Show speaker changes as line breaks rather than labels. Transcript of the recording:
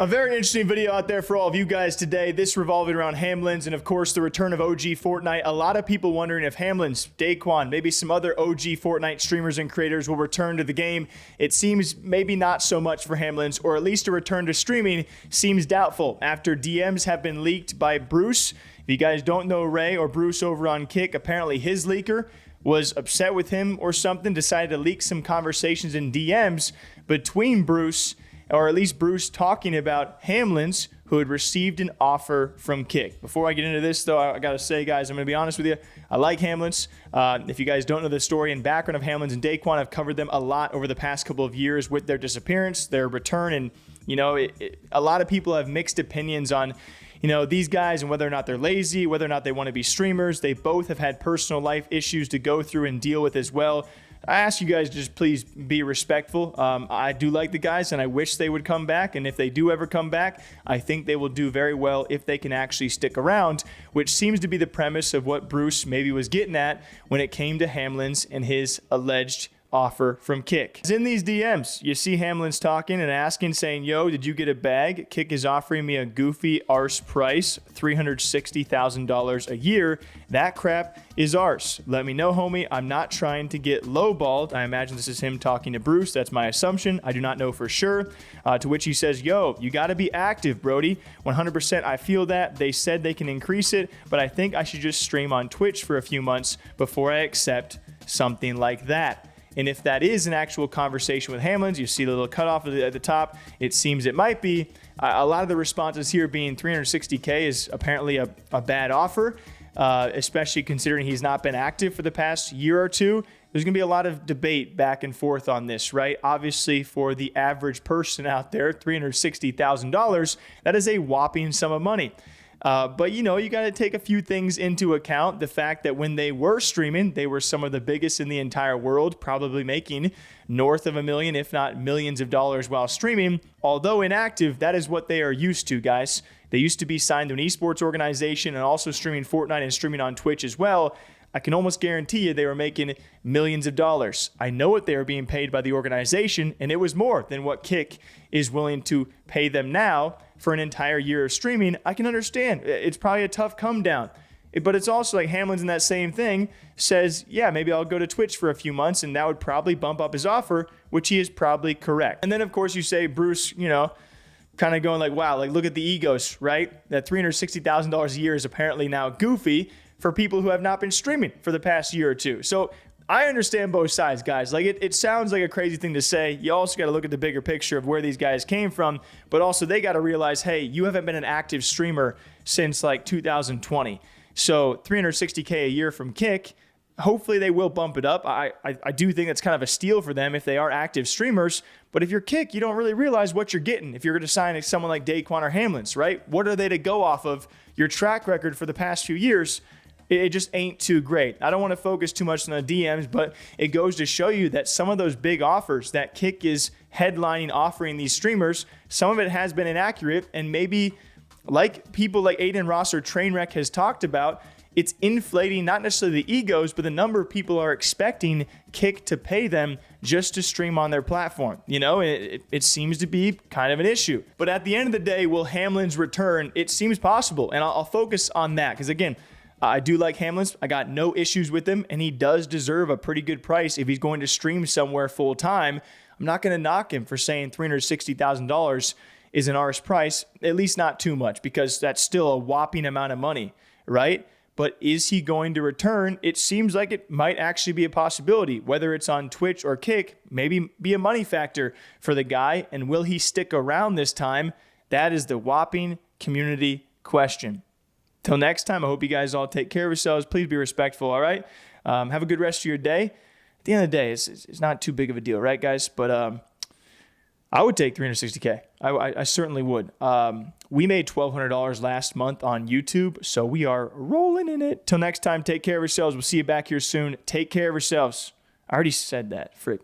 A very interesting video out there for all of you guys today. This revolving around Hamlinz and, of course, the return of OG Fortnite. A lot of people wondering if Hamlinz, Daquan, maybe some other OG Fortnite streamers and creators will return to the game. It seems maybe not so much for Hamlinz, or at least a return to streaming seems doubtful after DMs have been leaked by Bruce. If you guys don't know Ray or Bruce over on Kick, apparently his leaker was upset with him or something, decided to leak some conversations in DMs between Bruce, or at least Bruce talking about Hamlinz, who had received an offer from Kick. Before I get into this, though, I got to say, guys, I'm going to be honest with you. I like Hamlinz. If you guys don't know the story and background of Hamlinz and Daquan, I've covered them a lot over the past couple of years with their disappearance, their return, and, you know, a lot of people have mixed opinions on, you know, these guys and whether or not they're lazy, whether or not they want to be streamers. They both have had personal life issues to go through and deal with as well. I ask you guys to just please be respectful. I do like the guys, and I wish they would come back. And if they do ever come back, I think they will do very well if they can actually stick around, which seems to be the premise of what Bruce maybe was getting at when it came to Hamlinz and his alleged offer from Kick. In these DMs, you see Hamlinz talking and asking, saying, yo, did you get a bag? Kick is offering me a goofy arse price, $360,000 a year. That crap is ours. Let me know, homie. I'm not trying to get lowballed. I imagine this is him talking to Bruce. That's my assumption. I do not know for sure. To which he says, yo, you got to be active, Brody. 100% I feel that. They said they can increase it, but I think I should just stream on Twitch for a few months before I accept something like that. And if that is an actual conversation with Hamlinz, you see the little cutoff at the top, it seems it might be. A lot of the responses here being $360K is apparently a bad offer, especially considering he's not been active for the past year or two. There's going to be a lot of debate back and forth on this, right? Obviously, for the average person out there, $360,000, that is a whopping sum of money. But, you know, you got to take a few things into account. The fact that when they were streaming, they were some of the biggest in the entire world, probably making north of $1 million, if not millions of dollars while streaming. Although inactive, that is what they are used to, guys. They used to be signed to an esports organization and also streaming Fortnite and streaming on Twitch as well. I can almost guarantee you they were making millions of dollars. I know what they were being paid by the organization, and it was more than what Kick is willing to pay them now for an entire year of streaming. I can understand. It's probably a tough come down. But it's also like Hamlinz in that same thing says, yeah, maybe I'll go to Twitch for a few months, and that would probably bump up his offer, which he is probably correct. And then, of course, you say, Bruce, you know, kind of going like, wow, like look at the egos, right? That $360,000 a year is apparently now goofy for people who have not been streaming for the past year or two. So I understand both sides, guys. Like it sounds like a crazy thing to say. You also got to look at the bigger picture of where these guys came from, but also they got to realize, hey, you haven't been an active streamer since like 2020. So $360K a year from Kick, hopefully they will bump it up. I do think that's kind of a steal for them if they are active streamers. But if you're Kick, you don't really realize what you're getting if you're going to sign someone like Daquan or Hamlinz, right? What are they to go off of? Your track record for the past few years, it just ain't too great. I don't want to focus too much on the DMs, but it goes to show you that some of those big offers that Kick is headlining, offering these streamers, some of it has been inaccurate, and maybe like people like Aiden Ross or Trainwreck has talked about, it's inflating not necessarily the egos, but the number of people are expecting Kick to pay them just to stream on their platform. You know, it seems to be kind of an issue. But at the end of the day, will Hamlinz return? It seems possible, and I'll focus on that because, again, I do like Hamlinz. I got no issues with him, and he does deserve a pretty good price if he's going to stream somewhere full time. I'm not going to knock him for saying $360,000 is an arse price, at least not too much, because that's still a whopping amount of money, right? But is he going to return? It seems like it might actually be a possibility, whether it's on Twitch or Kick, maybe be a money factor for the guy. And will he stick around this time? That is the whopping community question. Till next time, I hope you guys all take care of yourselves. Please be respectful, all right? Have a good rest of your day. At the end of the day, it's not too big of a deal, right, guys? But I would take $360K. I certainly would. We made $1,200 last month on YouTube, so we are rolling in it. Till next time, take care of yourselves. We'll see you back here soon. Take care of yourselves. I already said that. Frick.